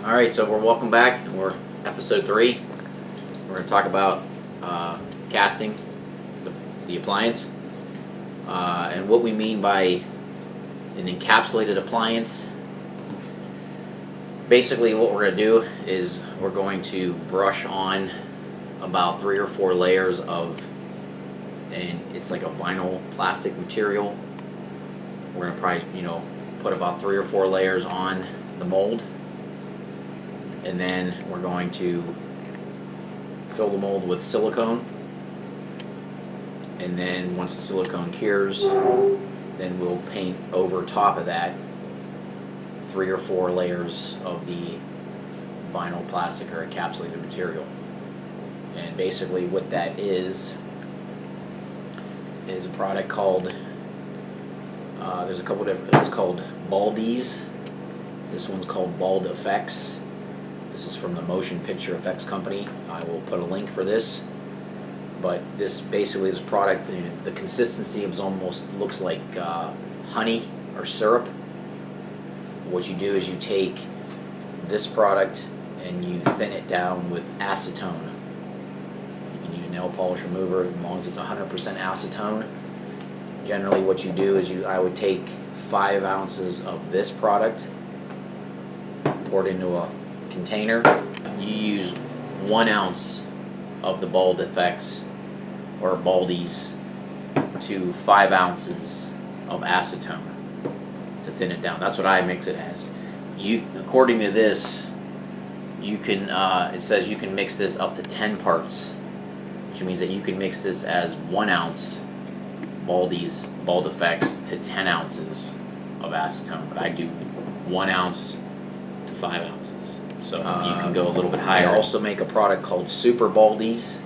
Alright, so welcome back. We're episode 3. We're going to talk about casting the appliance and what we mean by an encapsulated appliance. Basically what we're going to do is we're going to brush on about 3 or 4 layers of, and it's like a vinyl plastic material. We're going to probably, put about 3 or 4 layers on the mold. And then we're going to fill the mold with silicone, and then once the silicone cures, then we'll paint over top of that 3 or 4 layers of the vinyl plastic or encapsulated material. And basically what that is a product called, there's a couple different, it's called Baldies. This one's called SPFX. This is from the Motion Picture Effects Company. I will put a link for this. But this product, the consistency is almost looks like honey or syrup. What you do is you take this product and you thin it down with acetone. You can use nail polish remover as long as it's 100% acetone. Generally what you do is I would take 5 ounces of this product, pour it into a container. You use 1 ounce of the SPFX or Baldies to 5 ounces of acetone to thin it down. That's what I mix it as. According to this, you can. It says you can mix this up to 10 parts, which means that you can mix this as 1 ounce SPFX to 10 ounces of acetone. But I do 1 ounce to 5 ounces. So you can go a little bit higher. I also make a product called Super Baldies,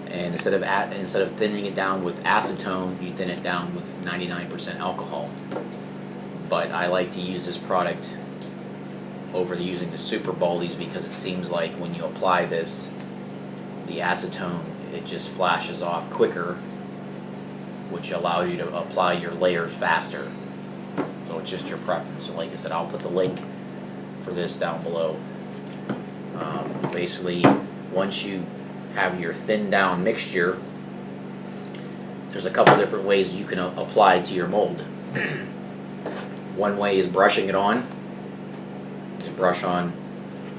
and instead of thinning it down with acetone, you thin it down with 99% alcohol. But I like to use this product over using the Super Baldies because it seems like when you apply this, the acetone, it just flashes off quicker, which allows you to apply your layers faster. So it's just your preference. So like I said, I'll put the link for this down below. Basically, once you have your thinned down mixture, there's a couple different ways you can apply it to your mold. One way is brushing it on. Just brush on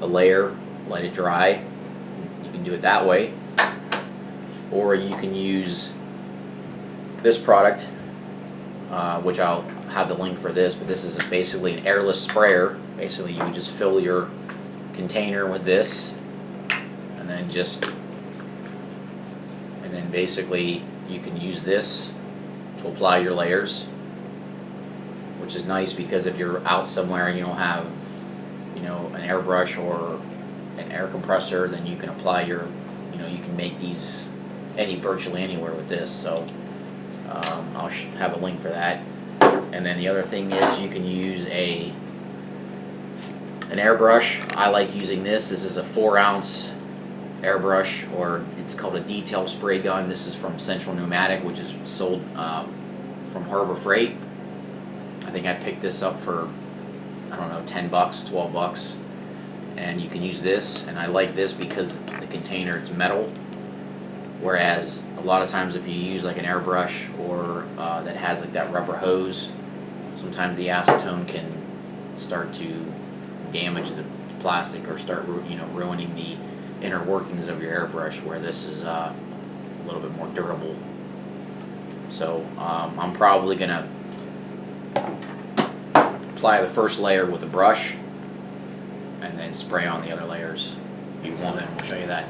a layer, let it dry. You can do it that way. Or you can use this product, which I'll have the link for this, but this is basically an airless sprayer. Basically, you would just fill your container with this, and then basically you can use this to apply your layers, which is nice because if you're out somewhere and you don't have, an airbrush or an air compressor, then you can apply your, you can make these virtually anywhere with this. So I'll have a link for that. And then the other thing is you can use an airbrush. I like using this. This is a 4-ounce airbrush, or it's called a detail spray gun. This is from Central Pneumatic, which is sold from Harbor Freight. I think I picked this up for, I don't know, $10, $12. And you can use this, and I like this because the container, it's metal. Whereas a lot of times if you use like an airbrush or that has like that rubber hose, sometimes the acetone can start to damage the plastic or start ruining the inner workings of your airbrush, where this is a little bit more durable. So I'm probably gonna apply the first layer with a brush and then spray on the other layers if you want, and we'll show you that.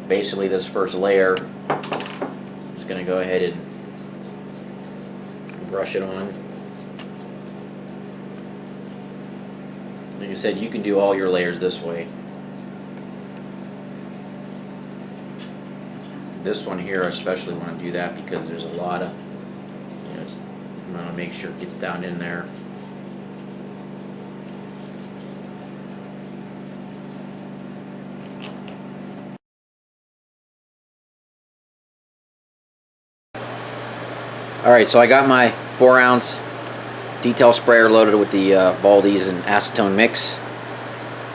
Basically this first layer, I'm just gonna go ahead and brush it on. Like I said, you can do all your layers this way. This one here, I especially want to do that because there's a lot of, I'm going to make sure it gets down in there. Alright, so I got my 4-ounce detail sprayer loaded with the Baldies and acetone mix.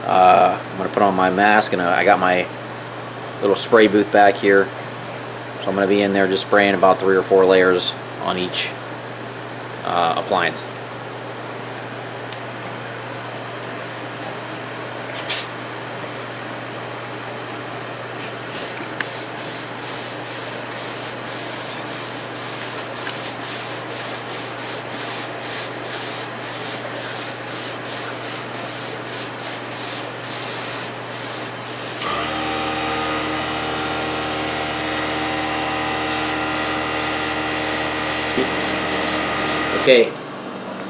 I'm going to put on my mask, and I got my little spray booth back here. So I'm going to be in there just spraying about 3 or 4 layers on each appliance. Okay,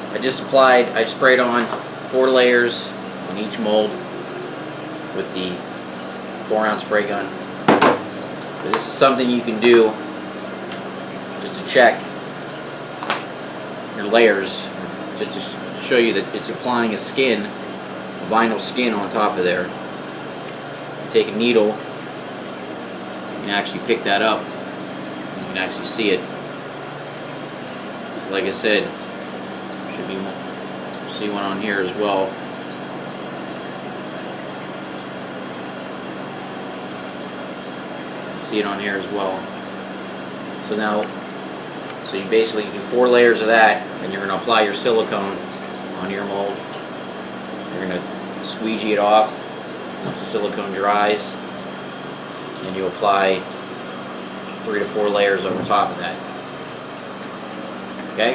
I sprayed on 4 layers on each mold with the 4-ounce spray gun. So this is something you can do just to check your layers, just to show you that it's applying a vinyl skin on top of there. You take a needle, you can actually pick that up, you can actually see it. Like I said, should be see one on here as well. See it on here as well. So now, so you basically do 4 layers of that, and you're going to apply your silicone on your mold. You're going to squeegee it off once the silicone dries, and you apply 3 to 4 layers over top of that. Okay?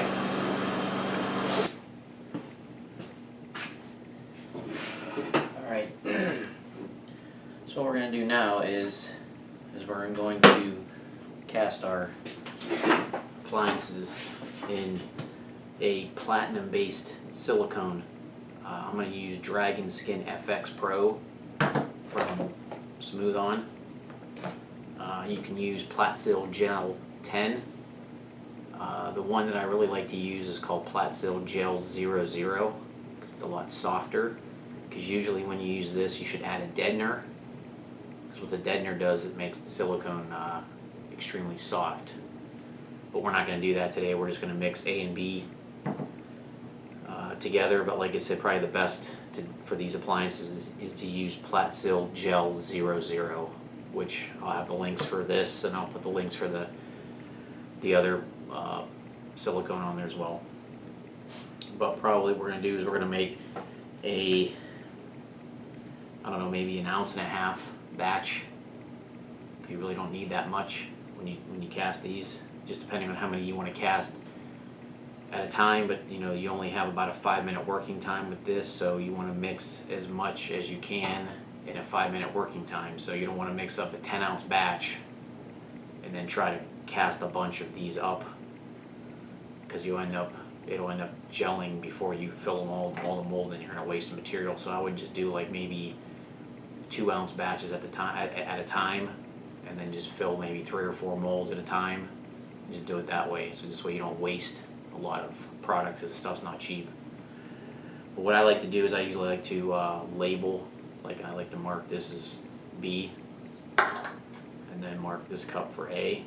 Alright. So what we're going to do now is we're going to cast our appliances in a platinum-based silicone. I'm going to use Dragon Skin FX Pro from Smooth On. You can use Platsil Gel 10. The one that I really like to use is called Platsil Gel 00 because it's a lot softer. Because usually when you use this, you should add a deadener. Because what the deadener does, it makes the silicone extremely soft. But we're not going to do that today. We're just going to mix A and B together. But like I said, probably the best for these appliances is to use Platsil Gel 00, which I'll have the links for this, and I'll put the links for the other silicone on there as well. But probably what we're going to do is we're going to make a, I don't know, maybe 1.5 ounce batch. You really don't need that much when you cast these, just depending on how many you want to cast at a time. But you know, you only have about a 5-minute working time with this, so you want to mix as much as you can in a 5-minute working time. So you don't want to mix up a 10-ounce batch and then try to cast a bunch of these up, because it'll end up gelling before you fill them all the mold, and you're going to waste the material. So I would just do like maybe 2-ounce batches at a time, and then just fill maybe 3 or 4 molds at a time. Just do it that way, so this way you don't waste a lot of product, because the stuff's not cheap. But what I like to do is I usually like to label, like I like to mark this as B, and then mark this cup for A.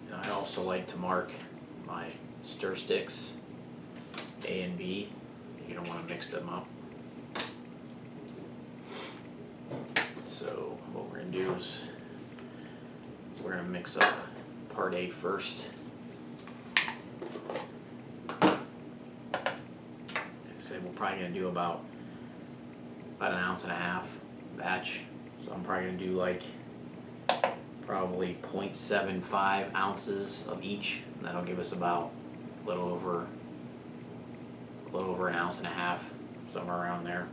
And I also like to mark my stir sticks A and B. You don't want to mix them up. So what we're going to do is we're going to mix up part A first. Like I said, we're probably going to do about 1.5 ounces batch. So I'm probably going to do like probably 0.75 ounces of each. And that'll give us about a little over 1.5 ounces, somewhere around there.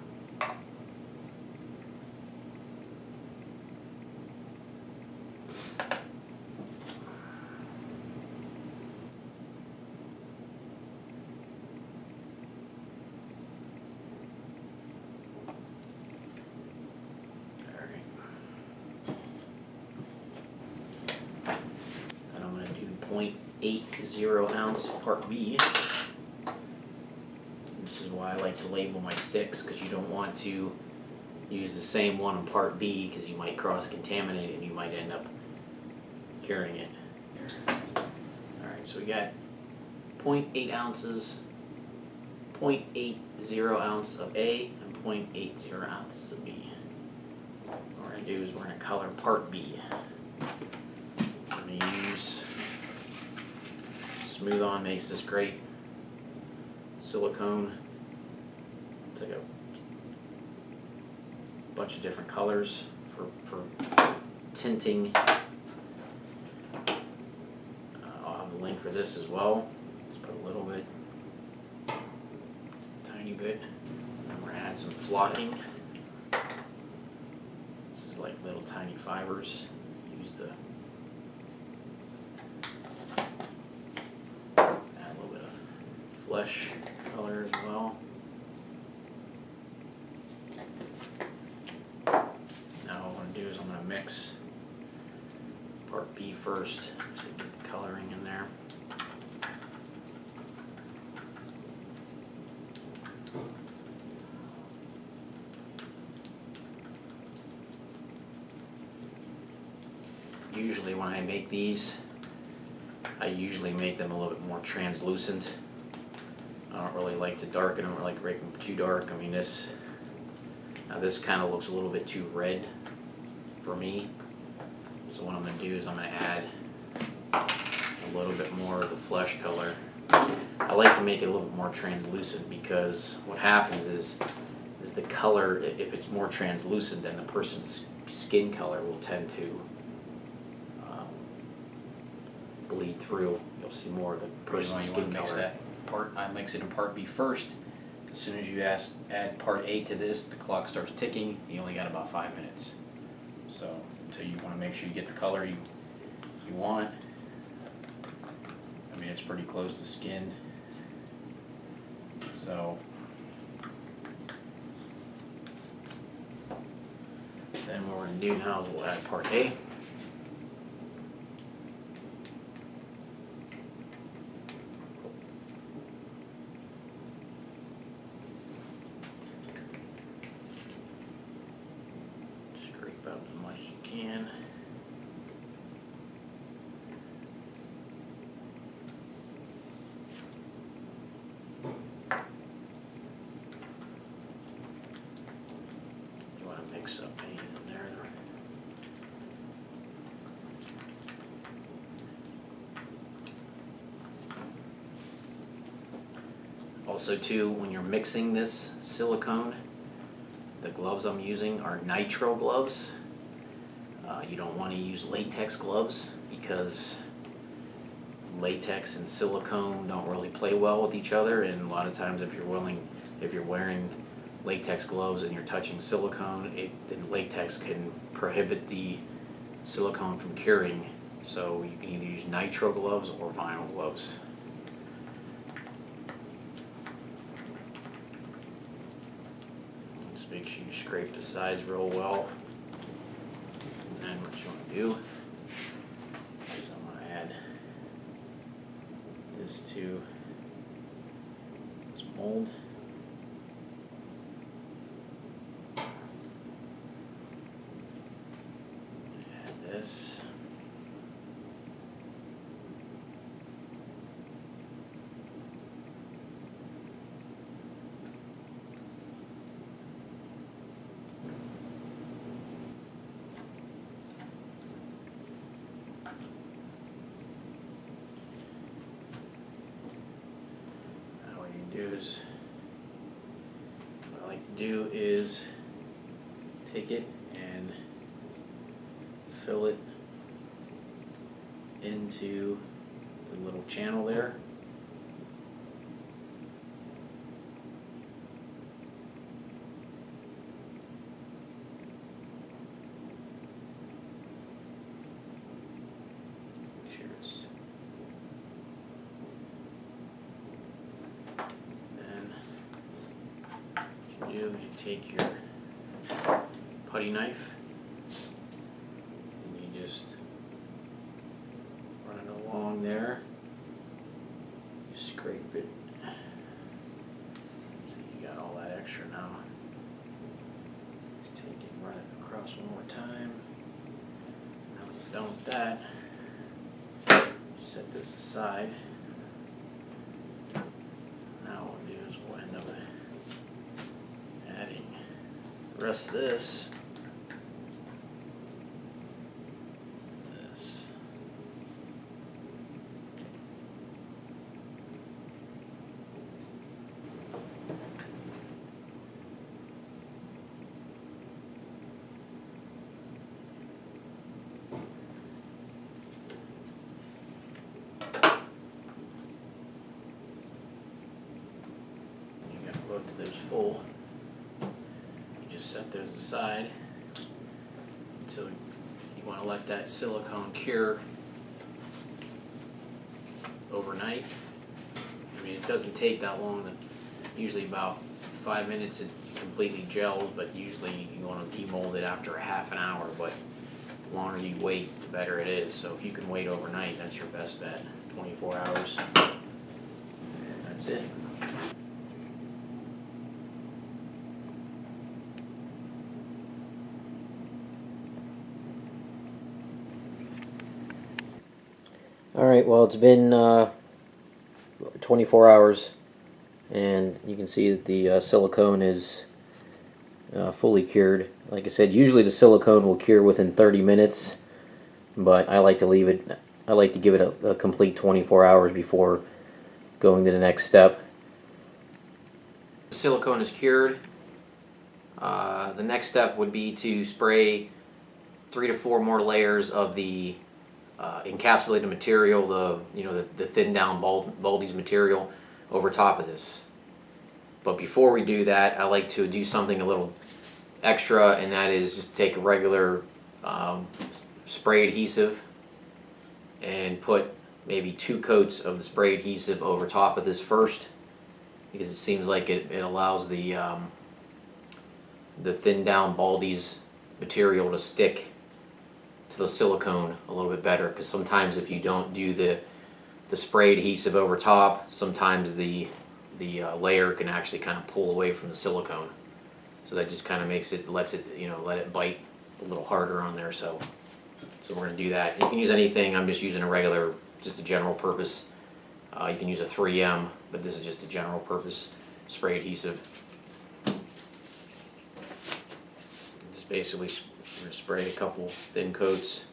And I'm going to do 0.80 ounce part B. This is why I like to label my sticks, because you don't want to use the same one on part B, because you might cross-contaminate and you might end up curing it. Alright, so we got 0.8 ounces .80 ounce of A and .80 ounces of B. What we're going to do is we're going to color part B. I'm going to use Smooth On makes this great silicone. It's like a bunch of different colors for tinting. I'll have a link for this as well. Let's put a little bit, just a tiny bit. And we're going to add some flocking. This is like little tiny fibers. Use the add a little bit of flesh color as well. Now what I'm going to do is I'm going to mix part B first, just to get the coloring in there. Usually when I make these, I usually make them a little bit more translucent. I don't really like to darken them or like make them too dark. I mean this kind of looks a little bit too red for me. So what I'm going to do is I'm going to add a little bit more of the flesh color. I like to make it a little bit more translucent because what happens is the color, if it's more translucent, then the person's skin color will tend to bleed through. You'll see more of the person's skin color. I mix it in part B first. As soon as you add part A to this, the clock starts ticking. You only got about 5 minutes. So you want to make sure you get the color you want. I mean, it's pretty close to skinned. So then what we're going to do now is we'll add part A. Scrape out as much as you can. You want to mix up paint in there. Also too, when you're mixing this silicone, the gloves I'm using are nitro gloves. You don't want to use latex gloves because latex and silicone don't really play well with each other, and a lot of times if you're wearing latex gloves and you're touching silicone, then latex can prohibit the silicone from curing. So you can either use nitro gloves or vinyl gloves. Just make sure you scrape the sides real well. And then what you want to do is I'm going to add this to this mold. Add this. What I like to do is take it and fill it into the little channel there. Make sure it's you take your putty knife and you just run it along there. You scrape it. So you got all that extra now. Just take it and run it across one more time. Now we're done with that. Set this aside. Now what we'll do is we'll end rest of this. Load to those full. You just set those aside until you want to let that silicone cure overnight. I mean, it doesn't take that long. Usually about 5 minutes it completely gels, but usually you want to demold it after a half an hour. But the longer you wait, the better it is. So if you can wait overnight, that's your best bet. 24 hours. And that's it. Alright, well, it's been 24 hours, and you can see that the silicone is fully cured. Like I said, usually the silicone will cure within 30 minutes, but I like to leave it, I like to give it a complete 24 hours before going to the next step. The silicone is cured. The next step would be to spray 3 to 4 more layers of the encapsulated material, the thin down Baldy's material over top of this. But before we do that, I like to do something a little extra, and that is just take a regular spray adhesive and put maybe 2 coats of the spray adhesive over top of this first, because it seems like it allows the thin down Baldy's material to stick to the silicone a little bit better, because sometimes if you don't do the spray adhesive over top, sometimes the layer can actually kind of pull away from the silicone. So that just kind of makes it, lets it, let it bite a little harder on there. So we're going to do that. You can use anything. I'm just using a regular, just a general purpose. You can use a 3M, but this is just a general purpose spray adhesive. Just basically we're going to spray a couple thin coats.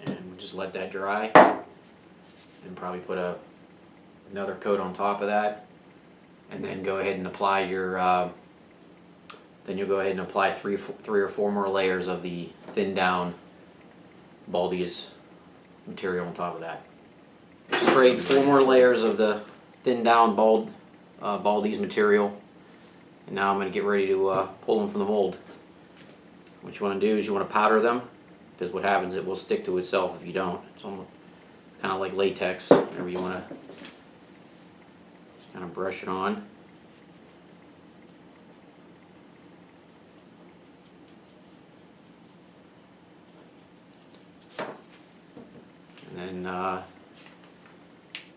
And we'll just let that dry, and probably put another coat on top of that, and then go ahead and apply your then you'll go ahead and apply three or four more layers of the thin down Baldy's material on top of that. Sprayed 4 more layers of the thin down Baldy's material, and now I'm going to get ready to pull them from the mold. What you want to do is you want to powder them, because what happens, it will stick to itself if you don't. It's almost kind of like latex. Whenever you want to just kind of brush it on. And then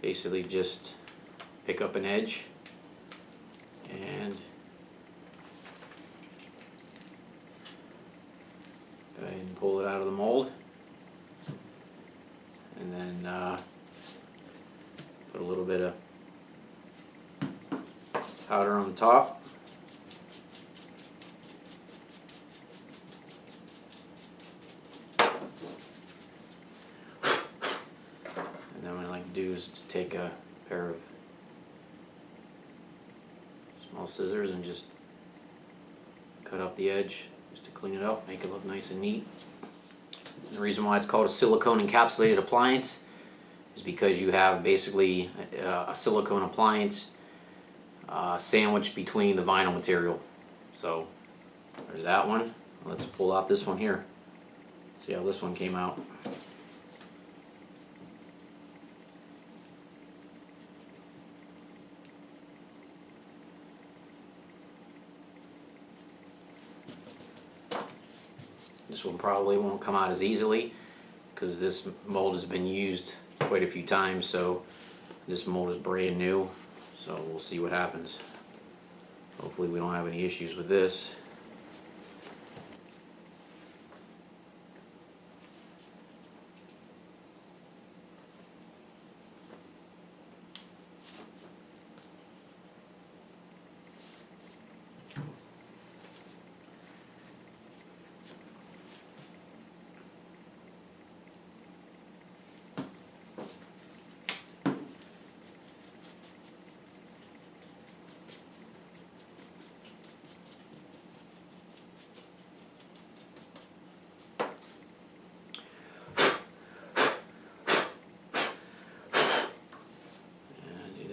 basically just pick up an edge and go ahead and pull it out of the mold, and then put a little bit of powder on the top. Do is to take a pair of small scissors and just cut up the edge just to clean it up, make it look nice and neat. And the reason why it's called a silicone encapsulated appliance is because you have basically a silicone appliance sandwiched between the vinyl material. So there's that one. Let's pull out this one here. See how this one came out. This one probably won't come out as easily because this mold has been used quite a few times, so this mold is brand new, so we'll see what happens. Hopefully we don't have any issues with this.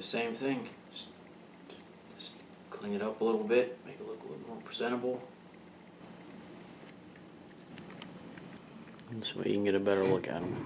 the same thing. Just clean it up a little bit, make it look a little more presentable. This way you can get a better look at them.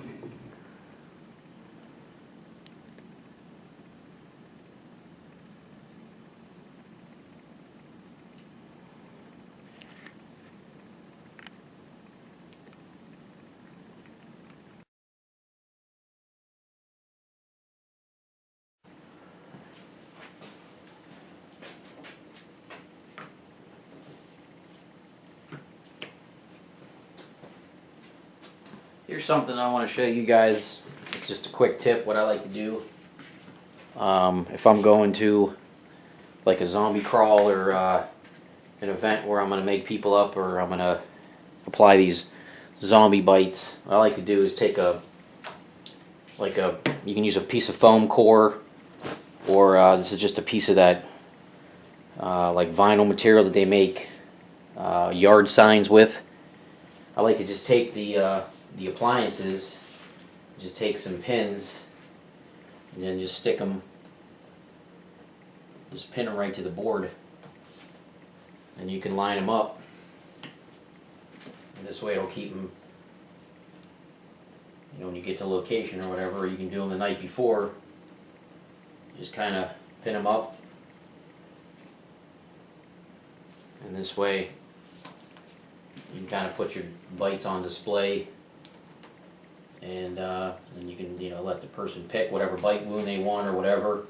Here's something I want to show you guys. It's just a quick tip what I like to do. If I'm going to like a zombie crawl or an event where I'm going to make people up or I'm going to apply these zombie bites, what I like to do is take you can use a piece of foam core, or this is just a piece of that like vinyl material that they make yard signs with. I like to just take the appliances, just take some pins and then just stick them, just pin them right to the board, and you can line them up, and this way it'll keep them, you know, when you get to location or whatever. You can do them the night before, just kind of pin them up, and this way you can kind of put your bites on display, and then you can, you know, let the person pick whatever bite wound they want or whatever.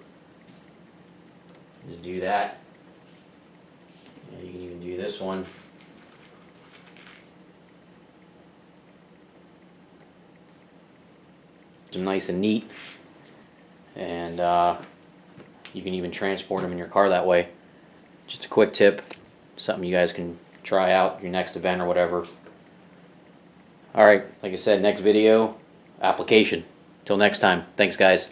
Just do that. You know, you can even do this one. It's nice and neat, and you can even transport them in your car that way. Just a quick tip, something you guys can try out your next event or whatever. Alright, like I said, next video, application. Till next time, thanks guys.